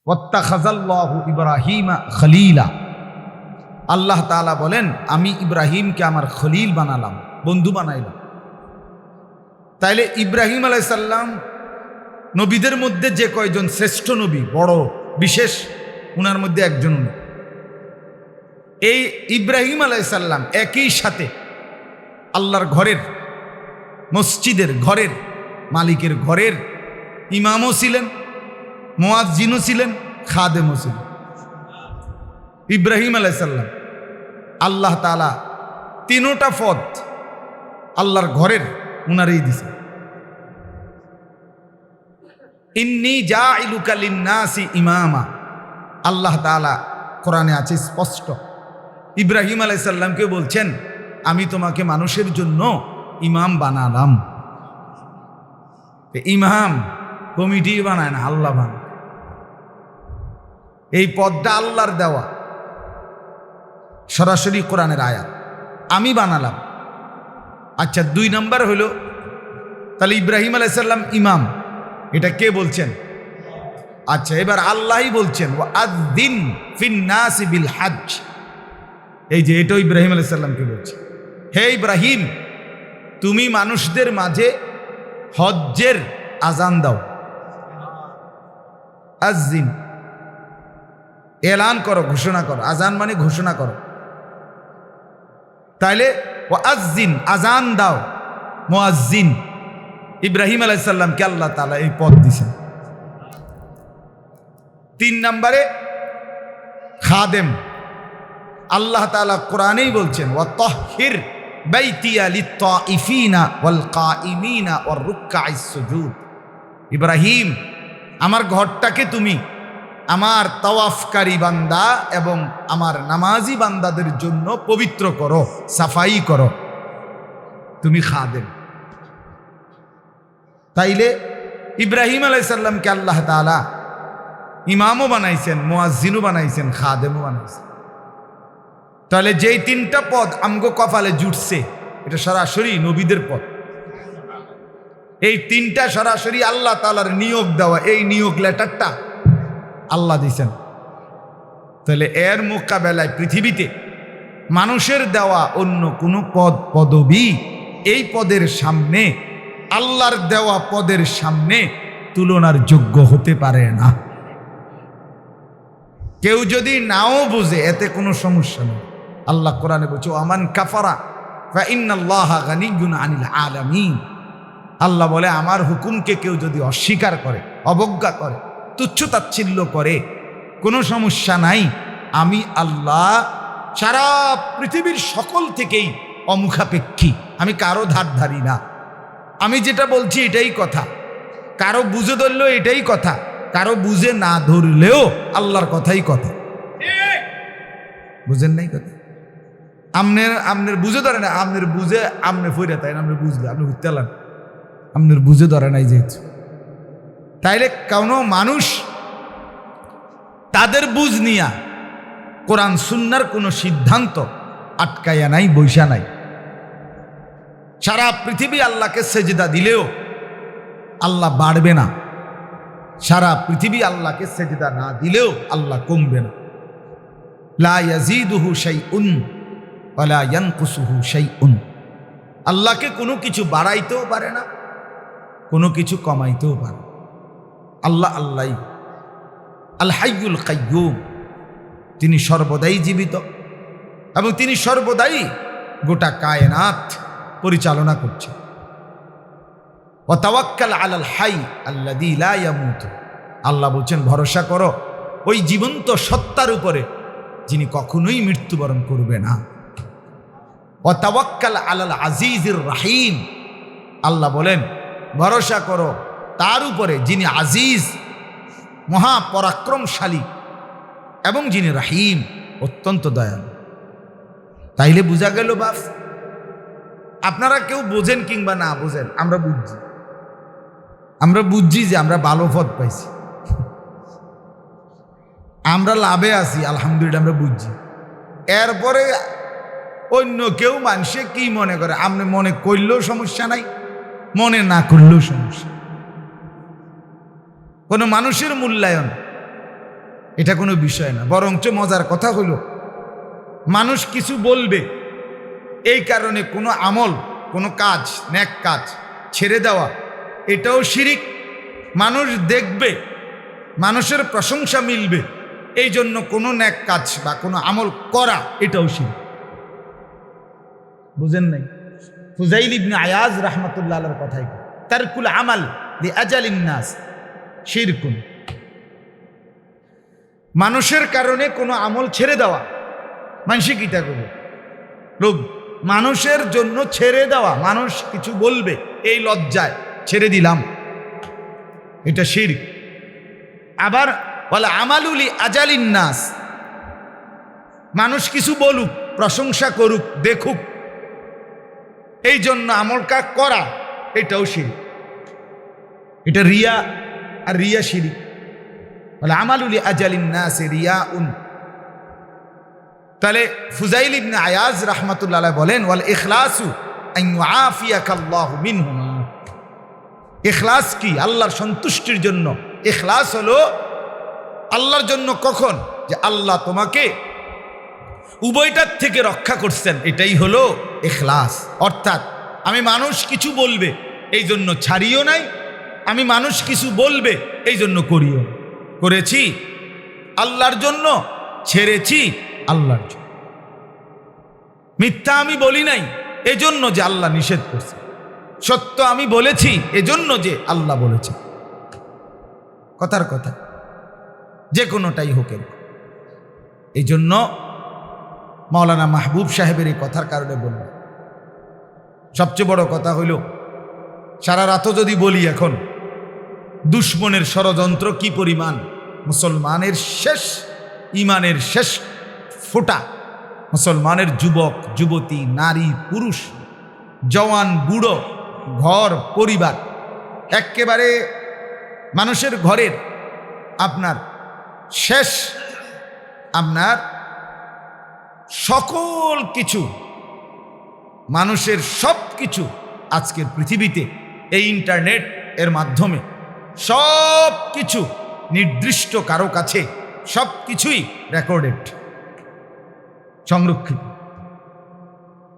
ওয়াত্তাখাযাল্লাহু ইব্রাহিমা খলিলা। আল্লাহ তাআলা বলেন আমি ইব্রাহিমকে আমার খলিল বানালাম, বন্ধু বানাইলাম। তাইলে ইব্রাহিম আলাইহিস সালাম নবীদের মধ্যে যে কয়জন শ্রেষ্ঠ নবী, বড় বিশেষ, উনার মধ্যে একজন উনি। এই ইব্রাহিম আলাইহিস সালাম একই সাথে আল্লাহর ঘরের, মসজিদের ঘরের মালিকের ঘরের ইমামও ছিলেন, মুয়াজ্জিনও ছিলেন, খাদেমও ছিলেন। ইব্রাহিম আলাইহিস সালাম আল্লাহ তাআলা তিনোটা পদ আল্লাহর ঘরের উনারই দিছে। ইন্নী জাইলুকা লিন্নাসি ইমামা, আল্লাহ তাআলা কোরআনে আছে স্পষ্ট। ইব্রাহিম আলাইহিস সালামকে বলছেন আমি তোমাকে মানুষের জন্য ইমাম বানালাম। ইমাম কমিটি বানায় না, আল্লাহ বানায়। এই পদটা আল্লাহর দেওয়া, সরাসরি কোরআনের আয়াত, আমি বানালাম। আচ্ছা, 2 নম্বর হলো তাহলে ইব্রাহিম আলাইহিস সালাম ইমাম, এটা কে বলছেন? আচ্ছা, এবার আল্লাহই বলছেন ওয়াআযযিন ফিন্নাসি বিল হজ্জ। এই যে এটা ইব্রাহিম আলাইহিস সালামকে বলছে, হে ইব্রাহিম তুমি মানুষদের মাঝে হজ্জের আজান দাও। আযযিন এলান করো, ঘোষণা করো। আজান মানে ঘোষণা করো। তাইলে ওয়াআযযিন আজান দাও, মুয়াজ্জিন। ইব্রাহিম আলাইহিস সালামকে আল্লাহ তাআলা এই পদ দিয়েছেন। 3 নম্বরে খাদেম, আল্লাহ তাআলা কোরআনেই বলছেন ওয়াতাহহির বাইতিয়া লিত্তাইফিনা ওয়াল কাইমিনা ওয়ার রুকআইস সুজুদ। ইব্রাহিম আমার ঘরটাকে তুমি আমার তাওয়াফকারী বান্দা এবং আমার নামাজি বান্দাদের জন্য পবিত্র করো, সাফাই করো, তুমি খাদেম। তাইলে ইব্রাহিম আলাইহিস সালামকে আল্লাহ তাআলা ইমামও বানাইছেন, মুয়াজ্জিনও বানাইছেন, খাদেমও বানাইছেন। তাহলে যেই 3টা পদ আমগো কপালে জুটছে, এটা সরাসরি নবীদের পদ। এই 3টা সরাসরি আল্লাহ তাআলার নিয়োগ দেওয়া, এই নিয়োগ লেটারটা আল্লাহ দিয়েছেন। তাহলে এর মোকাবেলায় পৃথিবীতে মানুষের দেওয়া অন্য কোনো পদ পদবী এই পদের সামনে, আল্লাহর দেওয়া পদের সামনে তুলনার যোগ্য হতে পারে না। কেউ যদি নাও বুঝে এতে কোনো সমস্যা নেই। আল্লাহ কোরআনে বলছে আমান কাফারা ফা ইন্নাল্লাহা গানিয়্যুন আনিল আলামিন। আল্লাহ বলে আমার হুকুমকে কেউ যদি অস্বীকার করে, অবজ্ঞা করে, তুচ্ছতাচ্ছিল্য করে, কোনো সমস্যা নাই। আমি আল্লাহ সারা পৃথিবীর সকল থেকেই অমুখাপেক্ষী, আমি কারো ধার ধারি না। আমি যেটা বলছি এটাই কথা, কারো বুঝে ধরলেও এটাই কথা, কারো বুঝে না ধরলেও আল্লাহর কথাই কথা। বুঝেন নাই কথা? আমনের বুঝে ধরে না, আমনের বুঝে আমনে ফইরা, তাই না? আপনি বুঝলে আপনি ঘুরতে এলেন, আমনের বুঝে ধরে নাই যেহেতু। তাইলে কোনো মানুষ তাদের বুঝ নিয়া কোরআন সুন্নাহর কোনো সিদ্ধান্ত আটকাইয়া নাই, বৈশা নাই। সারা পৃথিবী আল্লাহকে সেজদা দিলেও আল্লাহ বাড়বে না, সারা পৃথিবী আল্লাহকে সেজদা না দিলেও আল্লাহ কমবে না। লা ইয়াজিদুহু শাইউন ওয়া লা ইয়ানকুসুহু শাইউন। আল্লাহকে কোনো কিছু বাড়াইতেও পারে না, কোনো কিছু কমাইতেও পারে। আল্লাহ আল্লাহ আল হাইয়ুল কাইয়্যুম, তিনি সর্বদাই জীবিত এবং তিনি সর্বদাই গোটা কায়নাত পরিচালনা করছেন। ওয়া তাওয়াক্কাল আলাল হাই আল্লাযী লা ইয়ামুত। আল্লাহ বলছেন ভরসা করো ওই জীবন্ত সত্তার উপরে যিনি কখনোই মৃত্যুবরণ করবে না। ওয়া তাওয়াক্কাল আলাল আজিজির রাহিম। আল্লাহ বলেন ভরসা করো তার উপরে যিনি আজিজ, মহাপরাক্রমশালী, এবং যিনি রাহিম, অত্যন্ত দয়ালু। তাইলে বোঝা গেল বাপ, আপনারা কেউ বোঝেন কিংবা না বোঝেন, আমরা বুঝছি যে আমরা ভালো পথ পাইছি, আমরা লাভে আছি, আলহামদুলিল্লাহ আমরা বুঝছি। এরপরে অন্য কেউ মানুষে কি মনে করে, আপনি মনে করলেও সমস্যা নাই, মনে না করলেও সমস্যা। কোনো মানুষের মূল্যায়ন এটা কোনো বিষয় না। বরঞ্চ মজার কথা হলো, মানুষ কিছু বলবে, এই কারণে কোনো আমল, কোনো কাজ, নেক কাজ ছেড়ে দেওয়া, এটাও শিরিক। মানুষ দেখবে, মানুষের প্রশংসা মিলবে, এই জন্য কোনো নেক কাজ বা কোনো আমল করা, এটাও শিরিক। বুঝেন নাই? ফুজাইল ইবনে আয়াজ রাহমাতুল্লাহ আলাইহির কথাই, তারকুল আমাল লিআজালিন নাস শিরকুন। মানুষের কারণে কোনো আমল ছেড়ে দেওয়া, মানুষে কিটা করবে, লোক মানুষের জন্য ছেড়ে দেওয়া, মানুষ কিছু বলবে এই লজ্জায় ছেড়ে দিলাম, এটা শিরক। আবার বলে আমালুলি আজালিন নাস, মানুষ কিছু বলুক, প্রশংসা করুক, দেখুক, এই জন্য আমলটা করা, এটাও শিরক। এটা রিয়া, আর রিয়া শিরক। বলে আমালুলি আজালিন নাস রিয়াউন। তাহলে ফুজাইল ইবনে আয়াজ রাহমাতুল্লাহ আলাইহি বলেন, ওয়াল ইখলাসু আন ইউআফিয়াকাল্লাহু মিনহুমা। ইখলাস কি? আল্লাহর সন্তুষ্টির জন্য। ইখলাস হলো আল্লাহর জন্য। কখন? যে আল্লাহ তোমাকে উভয়টার থেকে রক্ষা করছেন, এটাই হলো ইখলাস। অর্থাৎ আমি মানুষ কিছু বলবে এই জন্য ছাড়িও নাই, আমি মানুষ কিছু বলবে এই জন্য করিও, করেছি আল্লাহর জন্য, ছেড়েছি আল্লাহর জন্য। মিথ্যা আমি বলি নাই এজন্য যে আল্লাহ নিষেধ করছে, সত্য আমি বলেছি এজন্য যে আল্লাহ বলেছে। কথার কথা, যে কোনোটাই হোক। এই জন্য মাওলানা মাহবুব সাহেবের এই কথার কারণে বলল, সবচেয়ে বড় কথা হইল, সারা রাতও যদি বলি এখন, দুশ্মনের ষড়যন্ত্র কি পরিমাণ, মুসলমানের শেষ ইমানের শেষ ফোঁটা, মুসলমানের যুবক যুবতী, নারী পুরুষ, জওয়ান বুড়ো, ঘর পরিবার, একেবারে মানুষের ঘরের আপনার শেষ, আপনার সকল কিছু, মানুষের সব কিছু আজকের পৃথিবীতে এই ইন্টারনেট এর মাধ্যমে সব কিছু নির্দিষ্ট কারো কাছে সব কিছুই রেকর্ডেড, সংরক্ষিত।